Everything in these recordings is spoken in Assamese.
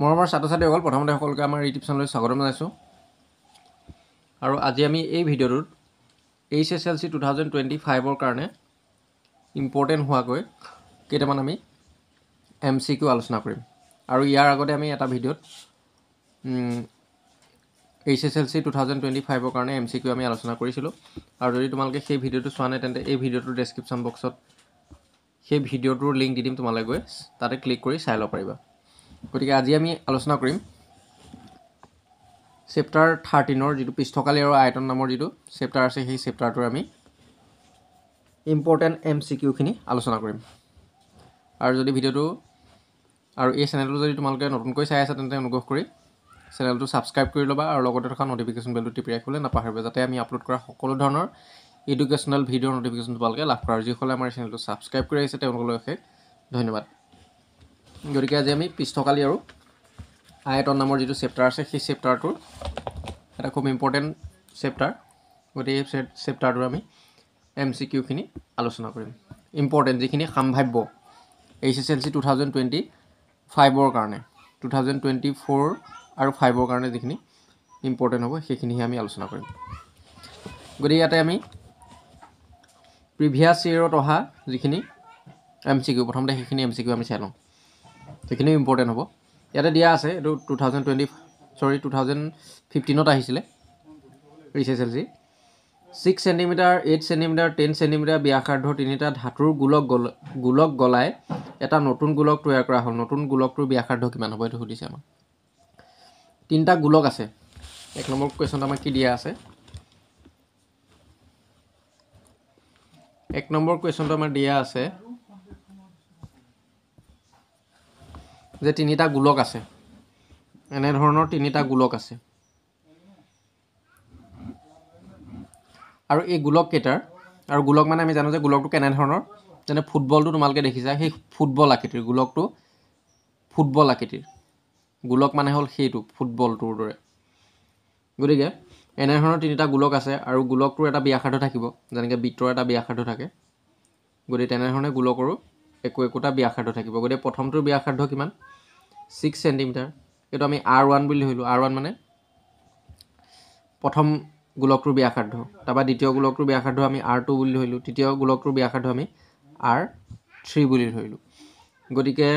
মৰমৰ ছাত্ৰ-ছাত্ৰীসকল প্ৰথমতে সকলোকে আমাৰ ইউটিউব চেনেললৈ স্বাগতম জনাইছোঁ আৰু আজি আমি এই ভিডিঅ'টোত HSLC 2025ৰ কাৰণে ইম্পৰ্টেণ্ট হোৱাকৈ কেইটামান আমি MCQ আলোচনা কৰিম আৰু ইয়াৰ আগতে আমি এটা ভিডিঅ'ত HSLC 2025ৰ কাৰণে MCQ আমি আলোচনা কৰিছিলোঁ আৰু যদি তোমালোকে সেই ভিডিঅ'টো চোৱা নাই তেন্তে এই ভিডিঅ'টোৰ ডেছক্ৰিপশ্যন বক্সত সেই ভিডিঅ'টোৰ লিংক দি দিম, তোমালৈ গৈ তাতে ক্লিক কৰি চাই ল'ব পাৰিবা। গতিকে আজি আমি আলোচনা কৰিম চেপ্টাৰ 13ৰ যিটো পৃষ্ঠকালি আৰু আয়তন নামৰ যিটো চেপ্টাৰ আছে সেই চেপ্টাৰটোৰ আমি ইম্পৰ্টেণ্ট MCQখিনি আলোচনা কৰিম। আৰু যদি ভিডিঅ'টো আৰু এই চেনেলটো যদি তোমালোকে নতুনকৈ চাই আছা তেন্তে অনুগ্ৰহ কৰি চেনেলটো ছাবস্ক্ৰাইব কৰি ল'বা আৰু লগতে থকা নটিফিকেশ্যন বেলটো টিপি ৰাখিবলৈ নাপাহৰিবা, যাতে আমি আপলোড কৰা সকলো ধৰণৰ এডুকেশ্যনেল ভিডিঅ'ৰ নটিফিকেশ্যন তোমালোকে লাভ কৰা। আৰু যিসকলে আমাৰ চেনেলটো ছাবস্ক্ৰাইব কৰি আহিছে তেওঁলোকলৈ অশেষ ধন্যবাদ। গতিকে আজি আমি পৃষ্ঠকালি আৰু আয়তন নামৰ যিটো চেপ্টাৰ আছে সেই চেপ্টাৰটোৰ এটা খুব ইম্পৰ্টেণ্ট চেপ্টাৰ, গতিকে এই চেপ্টাৰটোৰ আমি MCQখিনি আলোচনা কৰিম। ইম্পৰ্টেণ্ট যিখিনি সাম্ভাব্য HSLC 2025ৰ কাৰণে 2024 আৰু 5ৰ কাৰণে যিখিনি ইম্পৰ্টেণ্ট হ'ব সেইখিনিহে আমি আলোচনা কৰিম। গতিকে ইয়াতে আমি প্ৰিভিয়াছ ইয়েৰত অহা যিখিনি MCQ প্ৰথমতে সেইখিনি MCQ আমি চাই লওঁ, সেইখিনিও ইম্পৰ্টেণ্ট হ'ব। ইয়াতে দিয়া আছে, এইটো 2015ত আহিছিলে HSLC। 6 চেণ্টিমিটাৰ, 8 চেণ্টিমিটাৰ, 10 চেণ্টিমিটাৰ ব্যাসাৰ্ধৰ তিনিটা ধাতুৰ গোলক গলাই এটা নতুন গোলক তৈয়াৰ কৰা হ'ল। নতুন গোলকটোৰ ব্যাসাৰ্ধ কিমান হ'ব এইটো সুধিছে আমাক। তিনিটা গোলক আছে। 1 নম্বৰ কুৱেশ্যনটো আমাক কি দিয়া আছে? 1 নম্বৰ কুৱেশ্যনটো আমাৰ দিয়া আছে যে তিনিটা গোলক আছে, এনেধৰণৰ তিনিটা গোলক আছে আৰু এই গোলক কেইটাৰ, আৰু গোলক মানে আমি জানো যে গোলকটো কেনেধৰণৰ, যেনে ফুটবলটো তোমালোকে দেখিছা, সেই ফুটবল আকৃতিৰ গোলকটো ফুটবল আকৃতিৰ গোলক মানে হ'ল সেইটো ফুটবলটোৰ দৰে। গতিকে এনেধৰণৰ তিনিটা গোলক আছে আৰু গোলকটোৰ এটা ব্যাসাৰ্ধ থাকিব, যেনেকৈ বৃত্তৰ এটা ব্যাসাৰ্ধ থাকে। গতিকে তেনেধৰণে গোলকৰো একোটা ব্যাসাৰ্ধ থাকিব। গতিকে প্ৰথমটোৰ ব্যাসাৰ্ধ কিমান? 6 চেণ্টিমিটাৰ। এইটো আমি R1 বুলি ধৰিলোঁ। R1 মানে প্ৰথম গোলকটোৰ ব্যাসাৰ্ধ। তাৰপৰা দ্বিতীয় গোলকটোৰ ব্যাসাৰ্ধ আমি R2 বুলি ধৰিলোঁ। তৃতীয় গোলকটোৰ ব্যাসাৰ্ধ আমি R3 বুলি ধৰিলোঁ। গতিকে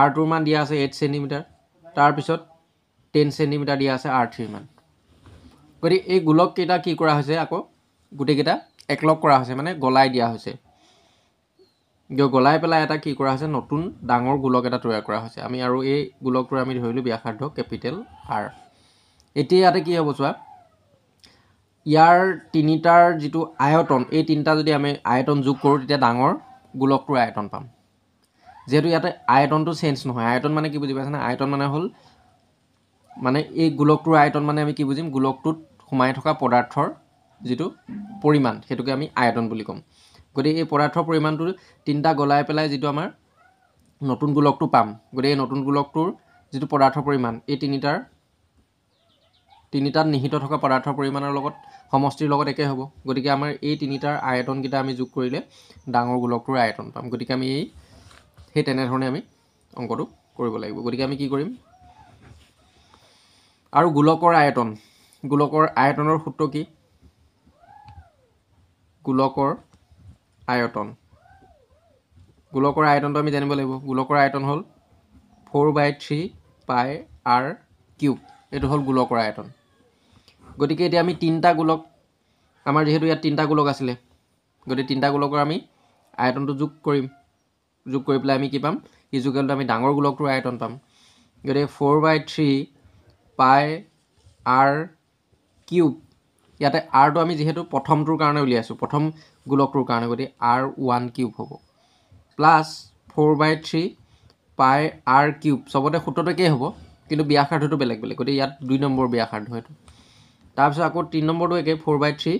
R2ৰ মান দিয়া আছে 8 চেণ্টিমিটাৰ, তাৰপিছত 10 চেণ্টিমিটাৰ দিয়া আছে R3ৰ মান। গতিকে এই গোলককেইটা কি কৰা হৈছে, আকৌ গোটেইকেইটা একলগ কৰা হৈছে, মানে গলাই দিয়া হৈছে। গলাই পেলাই এটা কি কৰা হৈছে, নতুন ডাঙৰ গোলক এটা তৈয়াৰ কৰা হৈছে। আমি আৰু এই গোলকটোৰ আমি ধৰিলোঁ ব্যাসাৰ্ধ কেপিটেল R। এতিয়া ইয়াতে কি হ'ব চোৱা, ইয়াৰ তিনিটাৰ যিটো আয়তন, এই তিনিটা যদি আমি আয়তন যোগ কৰোঁ তেতিয়া ডাঙৰ গোলকটোৰ আয়তন পাম। যিহেতু ইয়াতে আয়তনটো চেঞ্জ নহয়। আয়তন মানে কি বুজি পাইছানে? আয়তন মানে হ'ল মানে এই গোলকটোৰ আয়তন মানে আমি কি বুজিম, গোলকটোত সোমাই থকা পদাৰ্থৰ যিটো পৰিমাণ সেইটোকে আমি আয়তন বুলি ক'ম। গতিকে এই পদাৰ্থৰ পৰিমাণটো তিনিটা গলাই পেলাই যিটো আমাৰ নতুন গোলকটো পাম, গতিকে এই নতুন গোলকটোৰ যিটো পদাৰ্থৰ পৰিমাণ এই তিনিটাত নিহিত থকা পদাৰ্থৰ পৰিমাণৰ লগত সমষ্টিৰ লগত একে হ'ব। গতিকে আমাৰ এই তিনিটাৰ আয়তনকেইটা আমি যোগ কৰিলে ডাঙৰ গোলকটোৰ আয়তন পাম। গতিকে আমি সেই তেনেধৰণে আমি অংকটো কৰিব লাগিব। গতিকে আমি কি কৰিম, আৰু গোলকৰ আয়তনৰ সূত্ৰ কি? গোলকৰ আয়তনটো আমি জানিব লাগিব। গোলকৰ আয়তন হ'ল 4/3 পাই R3। এইটো হ'ল গোলকৰ আয়তন। গতিকে এতিয়া আমি তিনিটা গোলক, আমাৰ যিহেতু ইয়াত তিনিটা গোলক আছিলে, গতিকে তিনিটা গোলকৰ আমি আয়তনটো যোগ কৰিম। যোগ কৰি পেলাই আমি কি পাম, ইজুকেলটো আমি ডাঙৰ গোলকটোৰ আয়তন পাম। গতিকে 4/3 পাই R3, ইয়াতে Rটো আমি যিহেতু প্ৰথমটোৰ কাৰণে উলিয়াইছোঁ, প্ৰথম গোলকটোৰ কাৰণে, গতিকে R13 হ'ব, প্লাছ 4/3 পাই R3। চবতে সূত্ৰটো একেই হ'ব, কিন্তু ব্যাসাৰ্ধটো বেলেগ বেলেগ। গতিকে ইয়াত 2 নম্বৰ ব্যাসাৰ্ধ এইটো। তাৰপিছত আকৌ 3 নম্বৰটো একেই, 4/3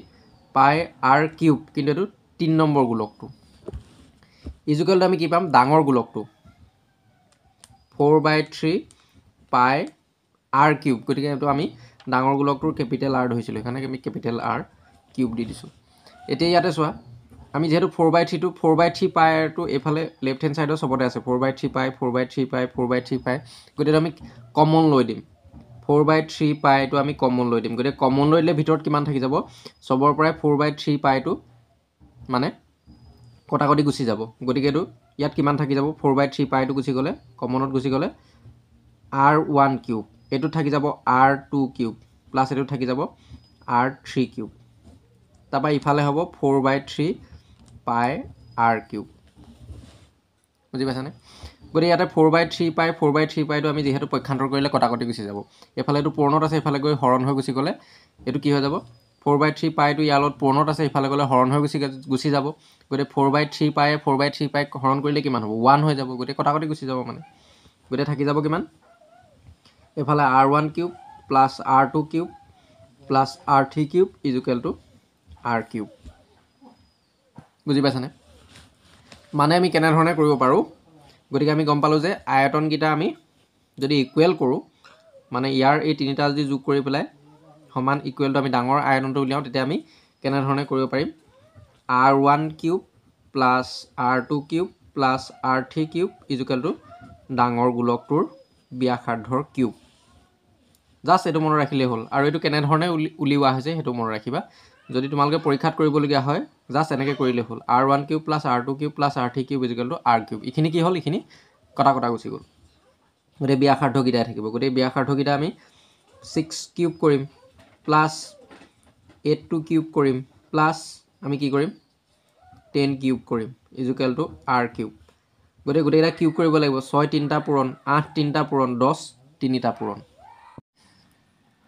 পাই R3, কিন্তু এইটো 3 নম্বৰ গোলকটো। ইজুকেলটো আমি কি পাম, ডাঙৰ গোলকটো 4/3 পাই R3। গতিকে এইটো আমি ডাঙৰ গোলকটোৰ কেপিটেল R ধৰিছিলোঁ, সেইকাৰণে আমি কেপিটেল R3 দি দিছোঁ। এতিয়া ইয়াতে চোৱা, আমি যেহেতু 4/3 টো 4/3 পাইটো এইফালে লেফ্ট হেণ্ড ছাইডৰ চবতে আছে 4/3 পাই 4/3 পাই 4/3 পাই গতিকে আমি কমন লৈ দিম 4/3 পাইটো আমি কমন লৈ দিম গতিকে কমন লৈ দিলে ভিতৰত কিমান থাকি যাব সবৰ পৰাই 4/3 পাইটো মানে কটাকটি গুচি যাব গতিকে এটো ইয়াত কিমান থাকি যাব 4/3 পাইটো গুচি গলে কমনত গুচি গলে r1 কিউব এটো থাকি যাব r2 কিউব প্লাস এটো থাকি যাব r3 কিউব তাপা ইফালে হ'ব 4/3 পাই r কিউব বুজি পাইছানে গতি ইয়াতে 4/3 পাই 4/3 পাইটো আমি যেহেতু পক্ষান্তৰ কৰিলে কটাকটি গুচি যাব এফালে এটো পূৰ্ণত আছে এফালে গৈ হৰণ হৈ গুচি গলে এটো কি হৈ যাব 4/3 পাইটো ইয়ালত পূৰ্ণত আছে এফালে গলে হৰণ হৈ গুচি যাব গতি 4/3 পাই 4/3 পাই হৰণ কৰিলে কিমান হ'ব 1 হৈ যাব গতি কটাকটি গুচি যাব মানে গতি থাকি যাব কিমান এফালে r1 cube plus r2 cube plus r3 cube equal to r cube বুজি পাইছানে মানে আমি কেনে ধৰণে কৰিব পাৰো গতিকে আমি গম পালো যে আয়তন গিটা আমি যদি ইকুৱেল কৰো মানে ইয়াৰ এই তিনিটা যদি যোগ কৰি পেলাই সমান ইকুৱেল টু আমি ডাঙৰ আয়তনটো উলিয়াও তেতিয়া আমি কেনে ধৰণে কৰিব পাৰিম r1 cube plus r2 cube plus r3 cube equal two ডাঙৰ গোলকটোৰ ব্যাসাৰ্ধৰ কিউব জাস্ট এটো মনত ৰাখিলে হ'ল আৰু এটো কেনে ধৰণে উলিওৱা হৈছে হেতু মনত ৰাখিবা যদি তোমালকে পৰীক্ষাত কৰিবলগীয়া হয় জাস্ট এনেকে কৰিলে হ'ল r1 cube plus r2 cube plus r3 cube equal two r cube ইখিনি কি হ'ল ইখিনি কটা গুচি গ'ল গতে ব্যাসাৰ্ধ গিটা থাকিব গতে ব্যাসাৰ্ধ গিটা আমি 6 কিউব কৰিম প্লাস 8 কিউব কৰিম প্লাস আমি কি কৰিম 10 কিউব কৰিম ইকুৱেল টু r কিউব গতে গটেইটা কিউব কৰিব লাগিব 6 তিনটা পূৰণ 8 তিনটা পূৰণ 10 তিনিটা পূৰণ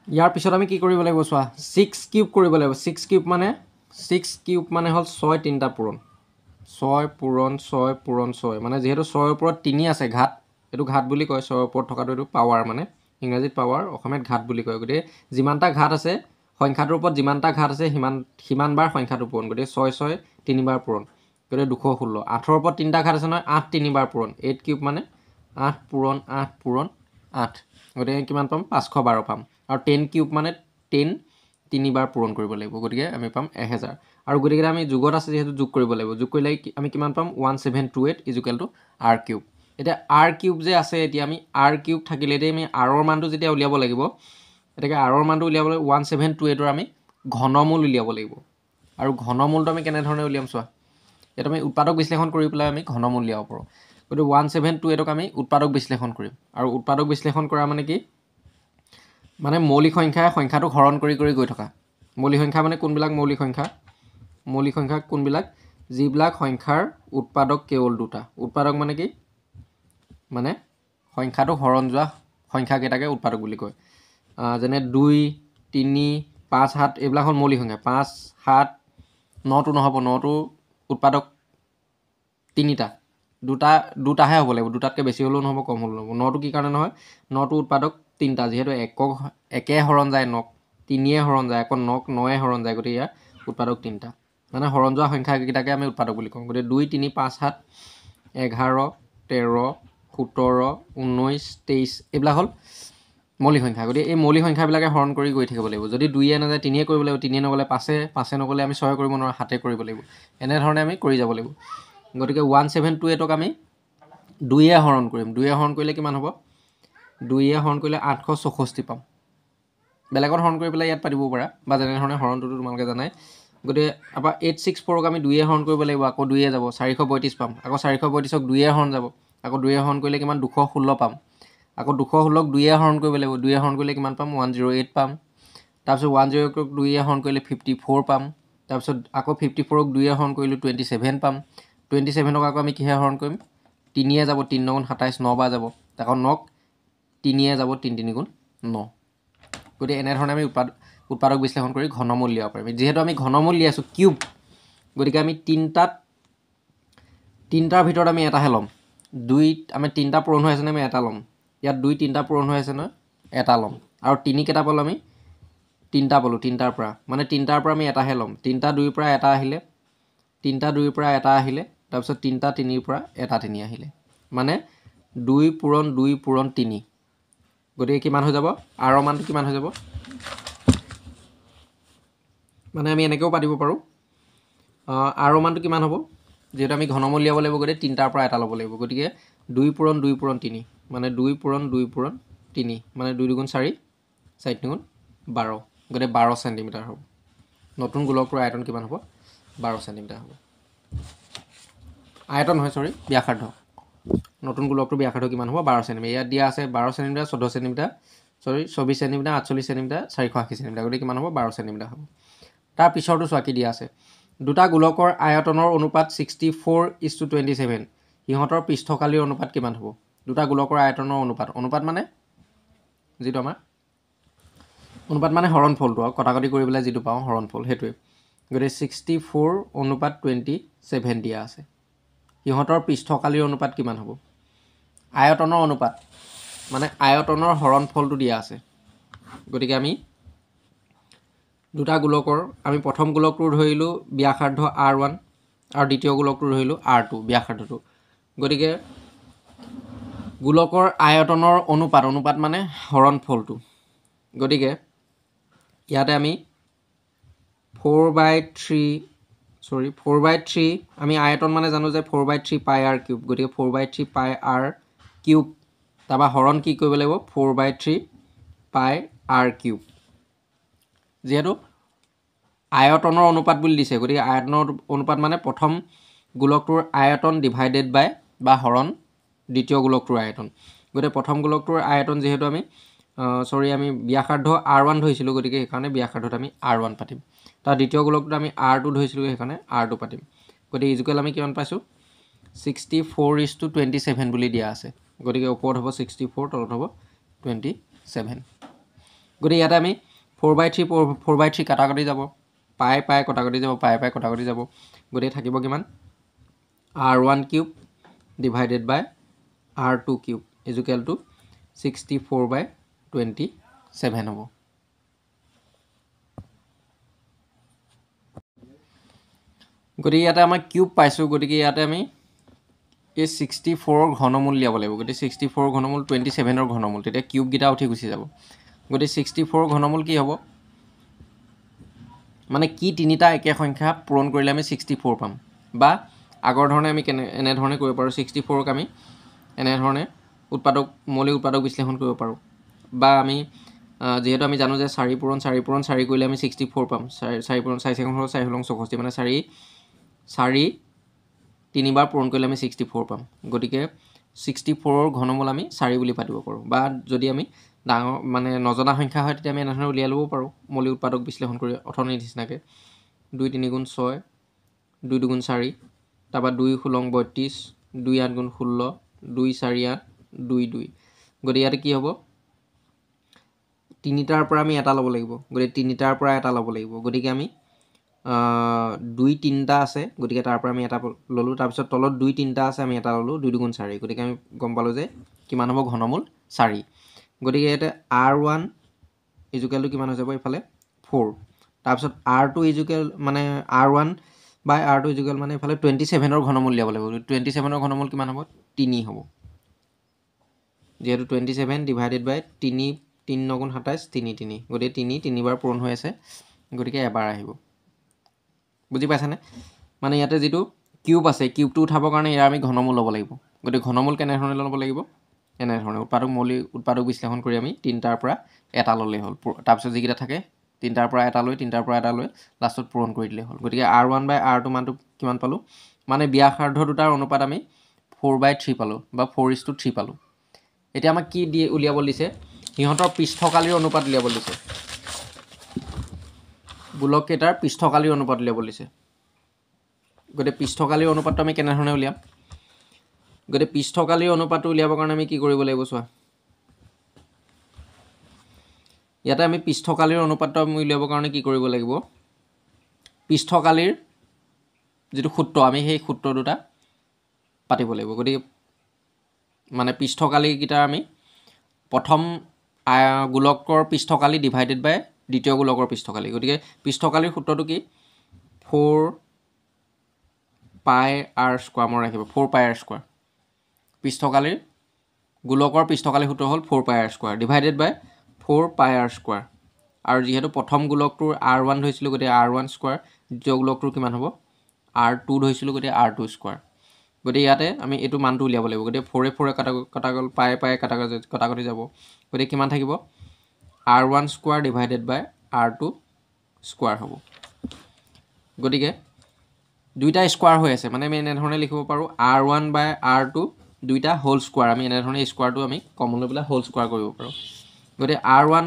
ইয়াৰ পিছত আমি কি কৰিব লাগিব সোৱা 6 কিউব কৰিব লাগিব 6 কিউব মানে হল 6 তিনটা পূৰণ 6 পূৰণ 6 পূৰণ 6 মানে যেহেতু 6 ৰ ওপৰত 3 আছে ঘাত এটো ঘাত বুলি কয় 6 ৰ ওপৰত থকাটো এটো পাৱাৰ মানে ইংৰাজীত পাৱাৰ অসমীয়াত ঘাত বুলি কয় গতে যিমানটা ঘাত আছে সংখ্যাটোৰ ওপৰত যিমানটা ঘাত আছে হিমান বাৰ সংখ্যাটো পূৰণ গতে 6 6 তিনিবাৰ পূৰণ গতে 216 8 ৰ ওপৰত তিনিটা ঘাত আছে নহয় 8 তিনিবাৰ পূৰণ 8 কিউব মানে 8 পূৰণ 8 পূৰণ 8 গতে কিমান পাম 512 পাম আৰু 10 কিউব মানে 10 তিনিবাৰ পূৰণ কৰিব লাগিব গতিকে আমি পাম 1000 আৰু গতিকে আমি যোগত আছে যেহেতু যোগ কৰিব লাগিব যোগ কৰিলে আমি কিমান পাম 1728 ইকুৱেল টু r কিউব এটা r কিউব যে আছে এতিয়া আমি r কিউব থাকিলে দে আমি r ৰ মানটো যেতিয়া উলিয়াব লাগিব এটাকে r ৰ মানটো উলিয়াবলৈ 1728 ৰ আমি ঘনমূল উলিয়াব লাগিব আৰু ঘনমূলটো আমি কেনে ধৰণে উলিয়াম সোৱা এটা আমি উৎপাদক বিশ্লেষণ কৰি পেলাই আমি ঘনমূল উলিয়াব পাৰো গতি 1728 ক আমি উৎপাদক বিশ্লেষণ কৰিম আৰু উৎপাদক বিশ্লেষণ কৰা মানে কি মানে মৌলিক সংখ্যাটো হৰণ কৰি গৈ থকা মৌলিক সংখ্যা মানে কোনবিলাক মৌলিক সংখ্যা কোনবিলাক যিবিলাক সংখ্যাৰ উৎপাদক কেৱল দুটা উৎপাদক মানে কি মানে সংখ্যাটো হৰণ যোৱা সংখ্যা কেটাকে উৎপাদক বুলি কয় যেনে 2 3 5 7 এইবিলাক হল মৌলিক সংখ্যা 5 7 9 টো নহব 9 টো উৎপাদক তিনিটা দুটাহে হ'ব লাগিব দুটাতকে বেছি হলেও নহব কম হলেও নহব 9 টো কি কাৰণে নহয় 9 টো উৎপাদক তিনটা যেহেতু একে হৰণ যায় নক 3 এ হৰণ যায় আকৌ নক 9 এ হৰণ যায় গতি ইয়া উৎপাদক তিনটা মানে হৰণ যোৱা সংখ্যা কেটাকে আমি উৎপাদক বুলি কওঁ গতি 2 3 5 7 11 13 17 19 23 এইবিলাক হল মৌলিক সংখ্যা গতি এই মৌলিক সংখ্যাবিলাকে হৰণ কৰি গৈ থাকিব লাগিব যদি 2 এ নাযায় 3 এ কৰিব লাগিব 3 এ নগলে 5 এ নগলে আমি 6 কৰিব নোৱাৰো 7 এ কৰিব লাগিব এনে ধৰণে আমি কৰি যাব লাগিব গতিকে 1728 ক আমি 2 এ হৰণ কৰিম 2 এ হৰণ কৰিলে কিমান হ'ব 2 এ হৰণ কৰিলে 864 পাম বেলেগত হৰণ কৰি পেলাই ইয়াত পাতিব পাৰা বা যেনে ধৰণে হৰণটো তোমালোকে জানাই গতি আপা 864 ক আমি 2 এ হৰণ কৰিব লাগিব আকৌ 2 এ যাব 432 পাম আকৌ 432 ক 2 এ হৰণ যাব আকৌ 2 এ হৰণ কৰিলে কিমান 216 পাম আকৌ 216 ক 2 এ হৰণ কৰিব লাগিব 2 এ হৰণ কৰিলে কিমান পাম 108 পাম তাৰপিছত 108 ক 2 এ হৰণ কৰিলে 54 পাম তাৰপিছত আকৌ 54 ক 2 এ হৰণ কৰিলে 27 পাম 27 ক আকৌ আমি কিহে হৰণ কৰিম 3 এ যাব 3 9 27 9 বাৰ যাব আকৌ 9 ক 3 এ যাব 3 3 গুণ 9 গতি এনে ধৰণে আমি উৎপাদক বিশ্লেষণ কৰি ঘনমূল লিয়াব পাৰিম যেহেতু আমি ঘনমূল লিয়াছো কিউব গতিকে আমি তিনটাৰ ভিতৰত আমি এটাহে লম 2 আমি তিনটা পূৰণ হৈ আছে নে আমি এটা লম ইয়াত 2 তিনটা পূৰণ হৈ আছে ন এটা লম আৰু 3 কেটা পালো আমি তিনটা পালো তিনটাৰ পৰা মানে তিনটাৰ পৰা আমি এটাহে লম 3টা 2 ৰ পৰা এটা আহিলে 3টা 2 ৰ পৰা এটা আহিলে তাৰপিছত 3টা 3 ৰ পৰা এটা 3 আহিলে মানে 2 পূৰণ 2 পূৰণ 3 গতিকে কিমান হৈ যাব r ৰ মানটো কিমান হৈ যাব মানে আমি এনেকেও পাতিব পাৰো R মানটো কিমান হ'ব যেহেতু আমি ঘনমূল লিয়াব লাগিব গতিকে 3টাৰ পৰা এটা ল'ব লাগিব গতিকে 2 পূৰণ 2 পূৰণ 3 মানে 2 পূৰণ 2 পূৰণ 3 মানে 2 দুগুণ 4 4 তিনিগুণ 12 গতিকে 12 সেন্টিমিটাৰ হ'ব নতুন গোলকটোৰ আয়তন কিমান হ'ব 12 সেন্টিমিটাৰ হ'ব আয়তন হয় সৰি ব্যাসাৰ্ধ নতুন গোলকটোৰ ব্যাসাৰ্ধ কিমান হ'ব 12 সেন্টিমিটাৰ ইয়াত দিয়া আছে 12 সেন্টিমিটাৰ 14 সেন্টিমিটাৰ সৰি 24 সেন্টিমিটাৰ 48 সেন্টিমিটাৰ 480 সেন্টিমিটাৰ গতিকে কিমান হ'ব 12 সেন্টিমিটাৰ হ'ব তাৰ পিছৰটো চোৱা কি দিয়া আছে দুটা গোলকৰ আয়তনৰ অনুপাত 64:27 সিহঁতৰ পৃষ্ঠকালীৰ অনুপাত কিমান হ'ব দুটা গোলকৰ আয়তনৰ অনুপাত মানে যেটো আমাৰ অনুপাত মানে হৰণফলটো আৰু কটাকটি কৰিবলৈ যেটো পাওঁ হৰণফল হেতুৱে গতিকে 64:27 দিয়া আছে সিহঁতৰ পৃষ্ঠকালীৰ অনুপাত কিমান হ'ব আয়তনৰ অনুপাত মানে আয়তনৰ হৰণফলটো দিয়া আছে গতিকে আমি দুটা গোলকৰ আমি প্ৰথম গোলকটো ধৰিলো ব্যাসাৰ্ধ R1 আৰু দ্বিতীয় গোলকটো ধৰিলো R2 ব্যাসাৰ্ধটো গতিকে গোলকৰ আয়তনৰ অনুপাত মানে হৰণফলটো গতিকে ইয়াতে আমি 4/3 আমি আয়তন মানে জানো যে 4/3 পাই r কিউব গতিকে 4/3 পাই r কিউব তাবা হৰণ কি কৰিব লাগিব 4/3 পাই r কিউব যেহেতু আয়তনৰ অনুপাত বুলি দিছে গতিকে আয়তনৰ অনুপাত মানে প্ৰথম গোলকটোৰ আয়তন ডিভাইডেড বাই বা হৰণ দ্বিতীয় গোলকটোৰ আয়তন গতিকে প্ৰথম গোলকটোৰ আয়তন যেহেতু আমি আমি ব্যাসাৰ্ধ R1 ধৰিছিলো গতিকে সেইকাৰণে ব্যাসাৰ্ধত আমি R1 পাতিম তাৰ দ্বিতীয় গোলকটোত আমি R2 ধৰিছিলো সেইকাৰণে R2 পাতিম গতিকে ইকুৱেল আমি কিমান পাইছো 64:27 বুলি দিয়া আছে গতিকে ওপৰত হ'ব 64 তলত হ'ব 27 গতিকে ইয়াতে আমি 4/3 কাটাকাটি যাব পাই কটাকটি যাব পাই কটাকটি যাব গতিকে থাকিব কিমান R1 cube divided by R2 cube equal to 64/27 হ'ব গতিকে ইয়াতে আমাৰ কিউব পাইছো গতিকে ইয়াতে আমি এই 64 ৰ ঘনমূল লিয়াব লাগিব গতিকে 64 ৰ ঘনমূল 27 ৰ ঘনমূল তেতিয়া কিউব গিটা উঠি গুচি যাব গতিকে 64 ৰ ঘনমূল কি হ'ব মানে কি তিনিটা একে সংখ্যা পূৰণ কৰিলে আমি 64 পাম বা আগৰ ধৰণে আমি এনে ধৰণে কৰিব পাৰো 64 ক আমি এনে ধৰণে মৌলিক উৎপাদক বিশ্লেষণ কৰিব পাৰো বা আমি যেহেতু আমি জানো যে 4 পূৰণ 4 পূৰণ 4 কৰিলে আমি 64 পাম 4 পূৰণ 4 সেকন্ড 4 হলং 64 মানে 4 তিনিবাৰ পূৰণ কৰিলে আমি 64 পাম গতিকে 64 ৰ ঘনমূল আমি 4 বুলি পাতিব পাৰো বা যদি আমি ডাঙৰ মানে নজনা সংখ্যা হয় তেতিয়া আমি এনে ধৰণে উলিয়াই ল'ব পাৰো মৌলিক উৎপাদক বিশ্লেষণ কৰি অথনি নিচিনাকে 2 3 গুণ 6 2 2 গুণ 4 তাবা 2 হলং 32 2 8 গুণ 16 2 4 8 2 2 গতিকে ইয়াতে কি হ'ব তিনিটাৰ পৰা আমি এটা ল'ব লাগিব গতিকে তিনিটাৰ পৰা এটা ল'ব লাগিব গতিকে আমি 2 3টা আছে গতিকে তাৰ পৰা আমি এটা ললো তাৰ পিছত তলত 2 3টা আছে আমি এটা ললো 2 2 গুণ 4 গতিকে আমি গম পালো যে কিমান হ'ব ঘনমূল 4 গতিকে ইয়াতে R1 ইকুৱেল টু কিমান হৈ যাব ইফালে 4 তাৰ পিছত R2 ইকুৱেল মানে R1 বাই R2 ইকুৱেল মানে ইফালে 27 ৰ ঘনমূল লিয়াব লাগিব 27 ৰ ঘনমূল কিমান হ'ব 3 হ'ব যেহেতু 27 ডিভাইডেড বাই 3 3 9 গুণ 27 3 3 গতিকে 3 তিনিবাৰ পূৰণ হৈ আছে গতিকে এবাৰ আহিব বুজি পাইছানে মানে ইয়াতে যেটো কিউব আছে কিউবটো উঠাবৰ কাৰণে ইয়াৰ আমি ঘনমূল ল'ব লাগিব গতিকে ঘনমূল কেনে ধৰণে ল'ব লাগিব এনে ধৰণে মৌলিক উৎপাদক বিশ্লেষণ কৰি আমি তিনটাৰ পৰা এটা ল'লে হ'ল তাৰ পিছত যিকিটা থাকে তিনটাৰ পৰা এটা লৈ লাষ্টত পূৰণ কৰি দিলে হ'ল গতিকে R1 বাই R2 মানটো কিমান পালো মানে ব্যাসাৰ্ধ দুটাৰ অনুপাত আমি 4/3 পালো বা 4:3 পালো এতিয়া আমাক কি দিয়ে উলিয়াব দিছে সিহঁতৰ পৃষ্ঠকালীৰ অনুপাত উলিয়াব দিছে গোলক কেটাৰ পৃষ্ঠকালীৰ অনুপাত উলিয়াব দিছে গতে পৃষ্ঠকালীৰ অনুপাতটো আমি কেনে ধৰণে উলিয়াম গতে পৃষ্ঠকালীৰ অনুপাতটো উলিয়াবৰ কাৰণে আমি কি কৰিব লাগিব চোৱা ইয়াতে আমি পৃষ্ঠকালীৰ অনুপাতটো আমি উলিয়াবৰ কাৰণে কি কৰিব লাগিব পৃষ্ঠকালীৰ যেটো সূত্ৰ আমি সেই সূত্ৰ দুটা পাতিব লাগিব গতিকে মানে পৃষ্ঠকালী কিটা আমি প্ৰথম গোলকৰ পৃষ্ঠকালী ডিভাইডেড বাই দ্বিতীয় গোলকৰ পৃষ্ঠকালী গতিকে পৃষ্ঠকালীৰ সূত্ৰটো কি 4 পাই r স্কয়াৰ মই ৰাখিব 4 পাই r স্কয়াৰ পৃষ্ঠকালীৰ গোলকৰ পৃষ্ঠকালীৰ সূত্ৰ হ'ল 4 পাই r স্কয়াৰ ডিভাইডেড বাই 4 পাই r স্কয়াৰ আৰু যেহেতু প্ৰথম গোলকটোৰ r1 ধৰিছিলো গতিকে r1 স্কয়াৰ দ্বিতীয় গোলকটোৰ কিমান হ'ব R2 ধৰিছিলোঁ, গতিকে R2 স্কোৱাৰ। গতিকে ইয়াতে আমি এইটো মানটো উলিয়াব লাগিব। গতিকে 4 4 কটা গ'ল, পাই কটাকটি যাব। গতিকে কিমান থাকিব? R1 square divided by R2 square হ'ব। গতিকে দুইটা স্কোৱাৰ হৈ আছে, মানে আমি এনেধৰণে লিখিব পাৰোঁ R1 বাই R2 দুইটা হোল স্কোৱাৰ। আমি এনেধৰণে স্কোৱাৰটো আমি কমন লৈ পেলাই হোল স্কোৱাৰ কৰিব পাৰোঁ। গতিকে R1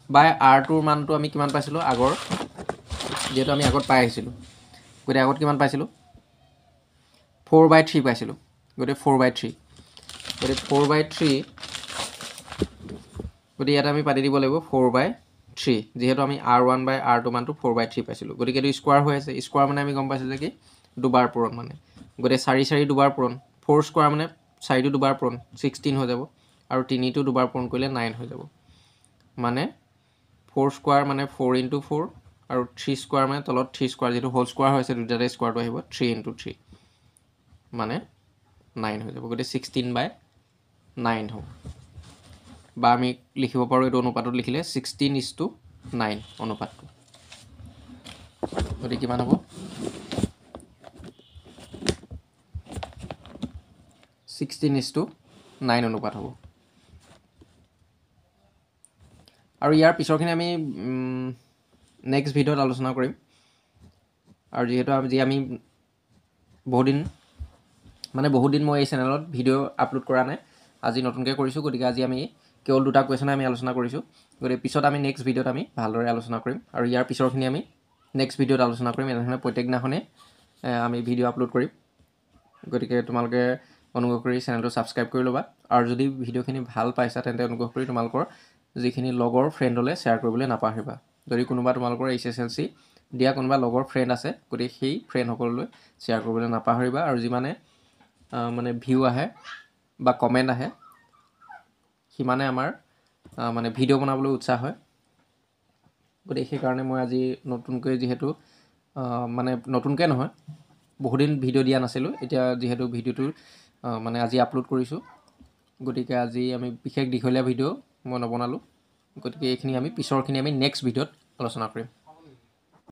বাই R2ৰ মানটো আমি কিমান পাইছিলোঁ আগৰ, যিহেতু আমি আগত পাই আহিছিলোঁ। গতিকে আগত কিমান পাইছিলোঁ? 4/3 পাইছিলোঁ। গতিকে 4/3, গতিকে 4/3, গতিকে ইয়াতে আমি পাতি দিব লাগিব 4/3, যিহেতু আমি R1 বাই R2 মানটো 4/3 পাইছিলোঁ। গতিকে এইটো স্কোৱাৰ হৈ আছে। স্কোৱাৰ মানে আমি গম পাইছোঁ যে কি দুবাৰ পূৰণ মানে। গতিকে 4 4 দুবাৰ পূৰণ, 4 স্কোৱাৰ মানে 4টো দুবাৰ পূৰণ 16 হৈ যাব, আৰু 3টো দুবাৰ পূৰণ কৰিলে 9 হৈ যাব। মানে 4 স্কোৱাৰ মানে 4 × 4, আৰু 3 স্কোৱাৰ মানে তলত 3 স্কোৱাৰ, যিহেতু হোল স্কোৱাৰ হৈছে দুটাতে স্কোৱাৰটো আহিব 3 × 3 মানে 9 হৈ যাব। গতিকে 16/9 হ'ব। বা আমি লিখিব পাৰোঁ এইটো অনুপাতত লিখিলে 16:9 অনুপাতটো। গতিকে কিমান হ'ব? 16:9 অনুপাত হ'ব। আৰু ইয়াৰ পিছৰখিনি আমি নেক্সট ভিডিঅ'ত আলোচনা কৰিম। আৰু যিহেতু আমি বহুত দিন মই এই চেনেলত ভিডিঅ' আপলোড কৰা নাই, আজি নতুনকৈ কৰিছোঁ। গতিকে আজি আমি কেৱল দুটা কুৱেশ্যনে আমি আলোচনা কৰিছোঁ। গতিকে পিছত আমি নেক্সট ভিডিঅ'ত আমি ভালদৰে আলোচনা কৰিম, আৰু ইয়াৰ পিছৰখিনি আমি নেক্সট ভিডিঅ'ত আলোচনা কৰিম। এনেধৰণে প্ৰত্যেক দিনাখনেই আমি ভিডিঅ' আপলোড কৰিম। গতিকে তোমালোকে অনুগ্ৰহ কৰি চেনেলটো ছাবস্ক্ৰাইব কৰি ল'বা, আৰু যদি ভিডিঅ'খিনি ভাল পাইছা তেন্তে অনুগ্ৰহ কৰি তোমালোকৰ যিখিনি লগৰ ফ্ৰেণ্ডলৈ শ্বেয়াৰ কৰিবলৈ নাপাহৰিবা। যদি কোনোবা তোমালোকৰ HSLC দিয়া কোনোবা লগৰ ফ্ৰেণ্ড আছে, গতিকে সেই ফ্ৰেণ্ডসকললৈ শ্বেয়াৰ কৰিবলৈ নাপাহৰিবা। আৰু যিমানে মানে ভিউ আহে বা কমেণ্ট আহে, সিমানে আমাৰ মানে ভিডিঅ' বনাবলৈ উৎসাহ হয়। গতিকে সেইকাৰণে মই আজি নতুনকৈ, যিহেতু মানে নতুনকৈ নহয়, বহুদিন ভিডিঅ' দিয়া নাছিলোঁ, এতিয়া যিহেতু ভিডিঅ'টো মানে আজি আপলোড কৰিছোঁ, গতিকে আজি আমি বিশেষ দীঘলীয়া ভিডিঅ' মই নবনালোঁ। গতিকে এইখিনি আমি পিছৰখিনি আমি নেক্সট ভিডিঅ'ত আলোচনা কৰিম।